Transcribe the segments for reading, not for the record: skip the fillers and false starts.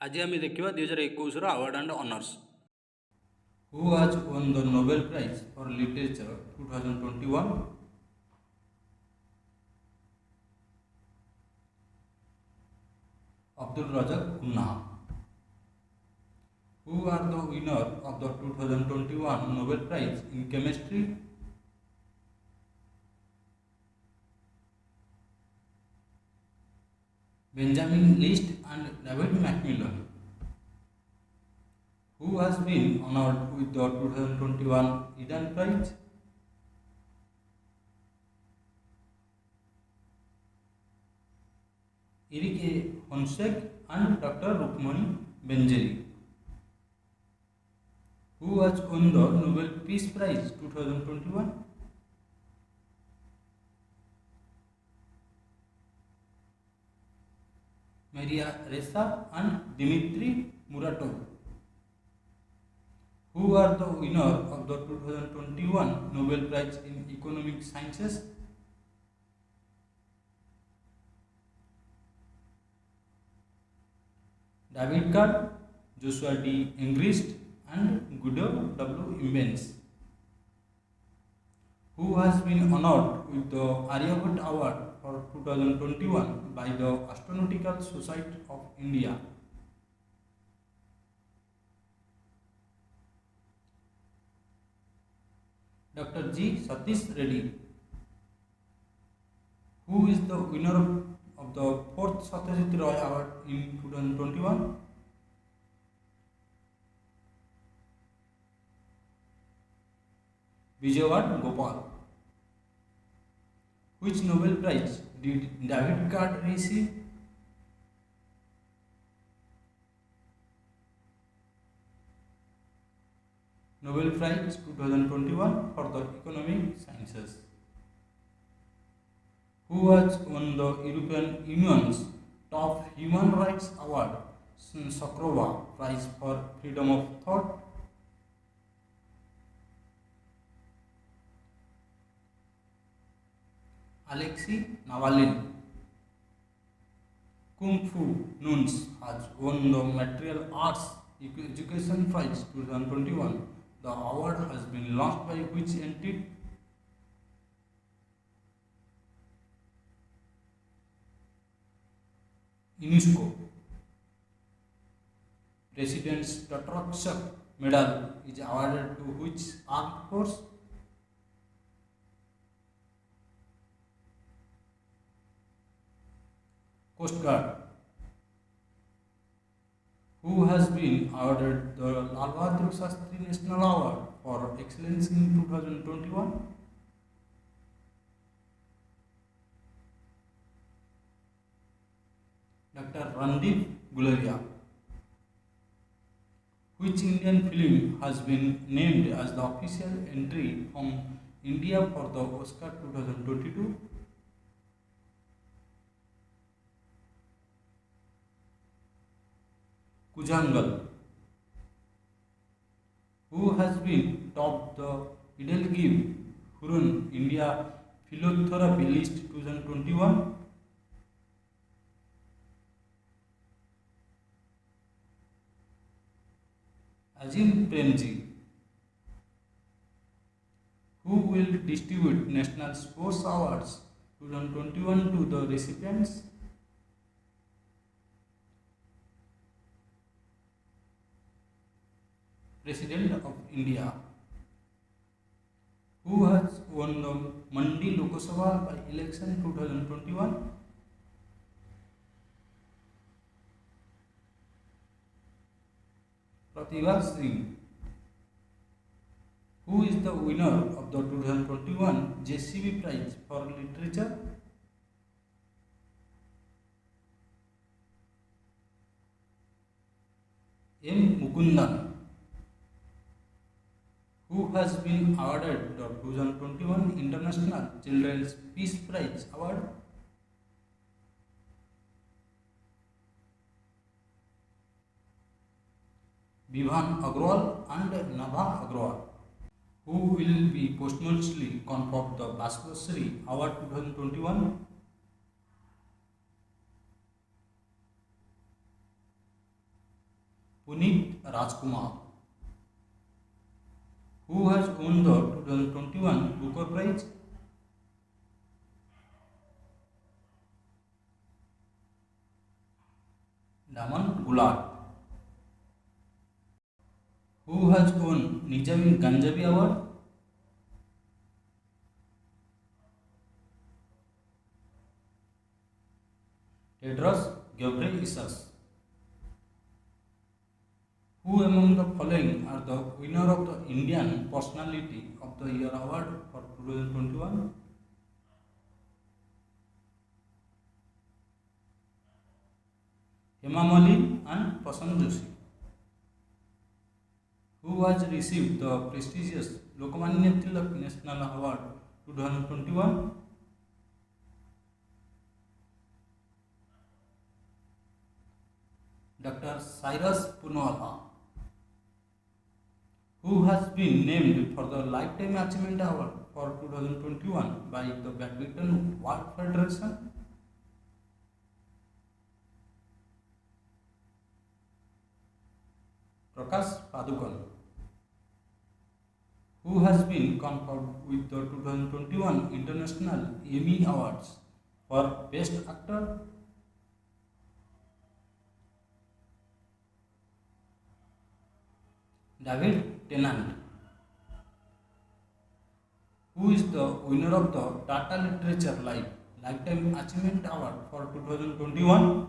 आज आम देखा 2021 award and honours. Who has won the Nobel Prize for Literature 2021? Abdul Razak Khanna. Who are the winner of the 2021 Nobel Prize in Chemistry? Benjamin List and David Macmillan. Who has been honored with the 2021 Eden Prize? Erik A. Honchek and Dr. Rukmani Benjeri. Who has won the Nobel Peace Prize 2021? Maria Ressa and Dmitry Muratov. Who are the winner of the 2021 Nobel Prize in Economic Sciences? David Card, Joshua D. Engrist and Guido W. Imbens. Who has been honored with the Aryabhat Award for 2021 by the Astronautical Society of India? Dr. G. Satish Reddy. Who is the winner of the 4th Satyajit Roy Award in 2021? Vijayawad Gopal. Which Nobel Prize did David Card receive? Nobel Prize 2021 for the Economic Sciences. Who has won the European Union's top Human Rights Award, Sakharov Prize for Freedom of Thought? Alexei Navalny. Kung Fu Nuns has won the Material Arts Education Prize 2021. The award has been launched by which entity? UNESCO. President's Tatarchuk Medal is awarded to which armed force? Coast Guard. Who has been awarded the Lal Bahadur Shastri National Award for Excellence in 2021? Dr. Randeep Guleria. Which Indian film has been named as the official entry from India for the Oscar 2022? Kujangal. Who has been topped the Edelgive Hurun India Philotherapy List 2021? Azim Premji. Who will distribute National Sports Awards 2021 to the recipients? President of India. Who has won the Mandi Lok Sabha by election 2021? Pratibha Singh. Who is the winner of the 2021 JCB Prize for Literature? M. Mukundan. Who has been awarded the 2021 International Children's Peace Prize Award? Bibhan Agrawal and Nabha Agrawal. Who will be posthumously conferred the Bhaskar Award 2021? Puneet Rajkumar. Who has won the 2021 Booker Prize? Daman Gulad. Who has won Nizami Ganjavi Award? Tedros Ghebreyesus. Who among the following are the winner of the Indian Personality of the Year Award for 2021? Hema Malini and Prasan Joshi. Who has received the prestigious Lokmanya Tilak National Award 2021? Dr. Cyrus Poonawalla. Who has been named for the Lifetime Achievement Award for 2021 by the Badminton World Federation? Prakash Padukone. Who has been conferred with the 2021 International Emmy Awards for Best Actor? David Tennant. Who is the winner of the Tata Literature Lifetime Achievement Award for 2021?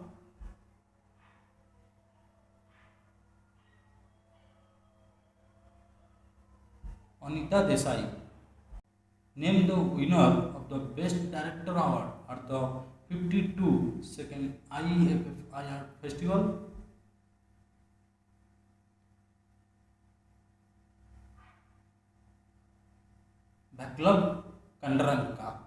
Anita Desai. Name the winner of the Best Director Award at the 52nd IFFI Festival. Backlog Kandaranka.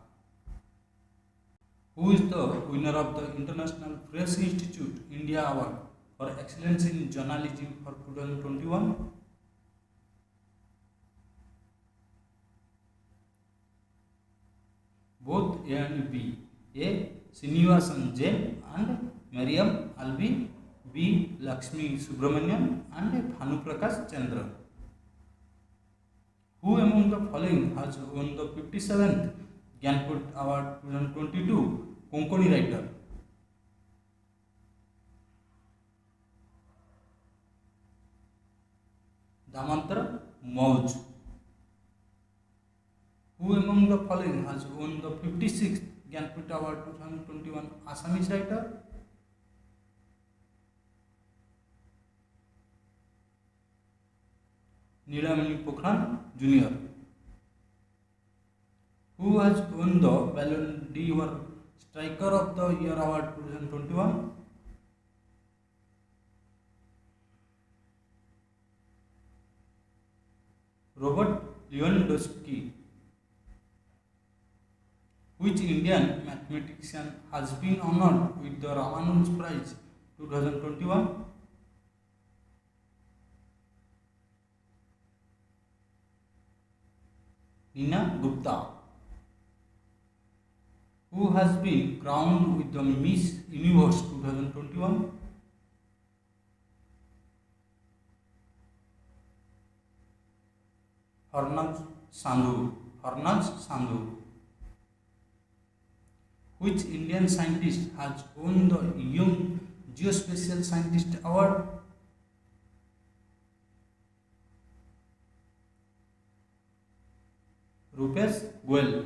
Who is the winner of the International Press Institute India Award for Excellence in Journalism for 2021? Both A and B. A. Srinivasan Jain and Mariam Alvi. B. Lakshmi Subramanian and Bhanuprakash Chandra. Who among the following has won the 57th Gyanput Award 2022 Konkani writer? Damantra Mauj. Who among the following has won the 56th Gyanput Award 2021 Assamese writer? Nilamani Pokhran Jr. Who has won the Ballon d'Or Striker of the Year Award 2021? Robert Lewandowski. Which Indian mathematician has been honored with the Ramanujan Prize 2021? Nina Gupta. Who has been crowned with the Miss Universe 2021? Harnaz Sandhu. Which Indian scientist has won the Young Geospatial Scientist Award? Rupesh Goel.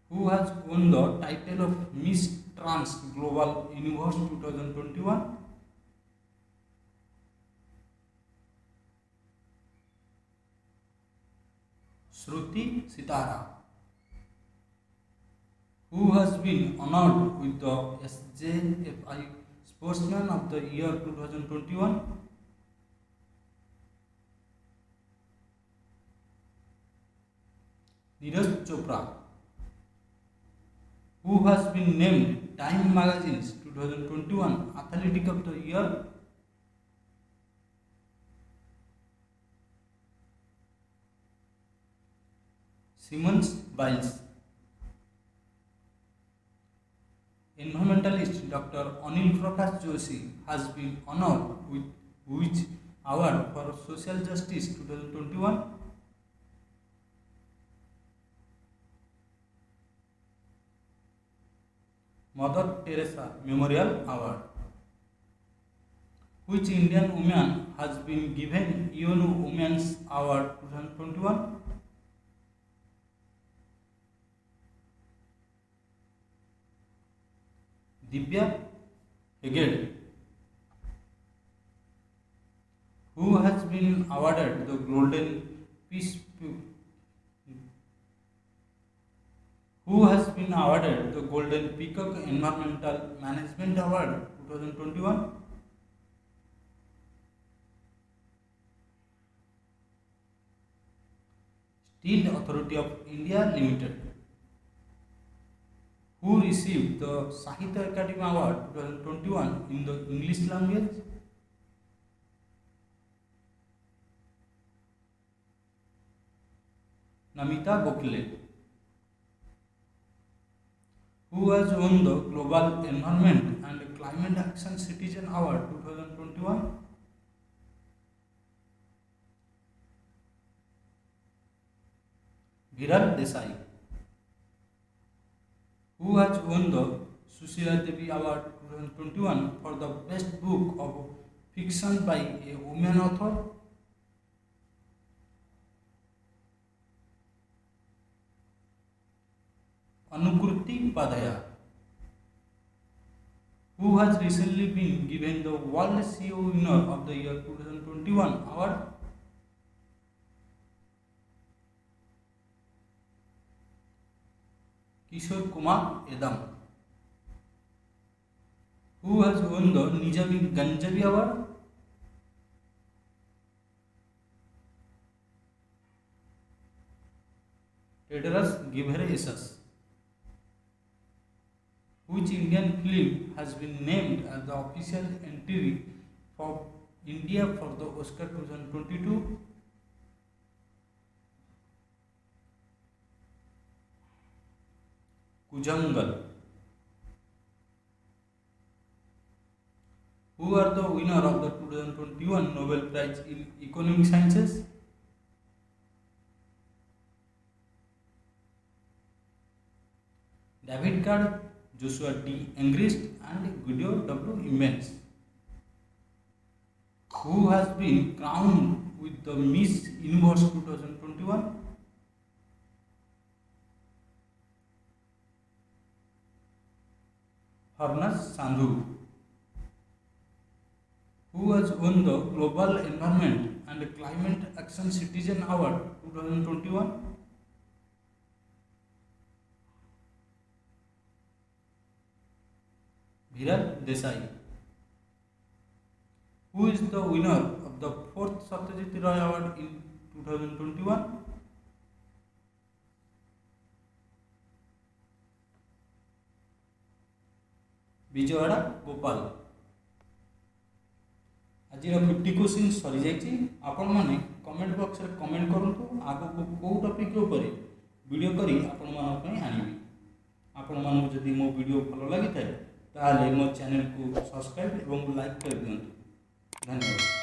Who has won the title of Miss Trans Global Universe 2021? Shruti Sitara. Who has been honored with the SJFI Sportsman of the Year 2021? Neeraj Chopra. Who has been named Time Magazine's 2021 Athletic of the Year? Simone Biles. Environmental environmentalist Dr. Anil Prakash Joshi has been honored with which award for social justice 2021? Mother Teresa Memorial Award. Which Indian woman has been given UN Women's Award 2021? Divya Hegde. Who has been awarded the Golden Peace Who has been awarded the Golden Peacock Environmental Management Award 2021? Steel Authority of India Limited. Who received the Sahitya Academy Award 2021 in the English language? Namita Gokhale. Who has won the Global Environment and Climate Action Citizen Award 2021? Viral Desai. Who has won the Sushila Devi Award 2021 for the best book of fiction by a woman author? Anukruti Padaya. Who has recently been given the World CEO Winner of the Year 2021 award? Kishore Kumar Edam. Who has won the Nizami Ganjavi Award? Tedros Ghebreyesus. Which Indian film has been named as the official entry for India for the Oscar 2022? Kujangal. Who are the winner of the 2021 Nobel Prize in Economic Sciences? David Card, Joshua D. Engrist and Guido W. Immens. Who has been crowned with the Miss Universe 2021? Harnas Sandhu. Who has won the Global Environment and Climate Action Citizen Award 2021? Viral Desai. Who is the winner of the 4th Satyajit Ray Award in 2021? Vijayawada Gopal. आज 50 question सरी जाइए। आपण मैंने comment box रे comment करूँ आगो को कौ टॉपिक ऊपर वीडियो करी आपण मानक पई आनिबी। आपण मानक जदि मो वीडियो भलो लागि थाए ताले मो चैनल को सब्सक्राइब एवं लाइक कर दियंतु। धन्यवाद।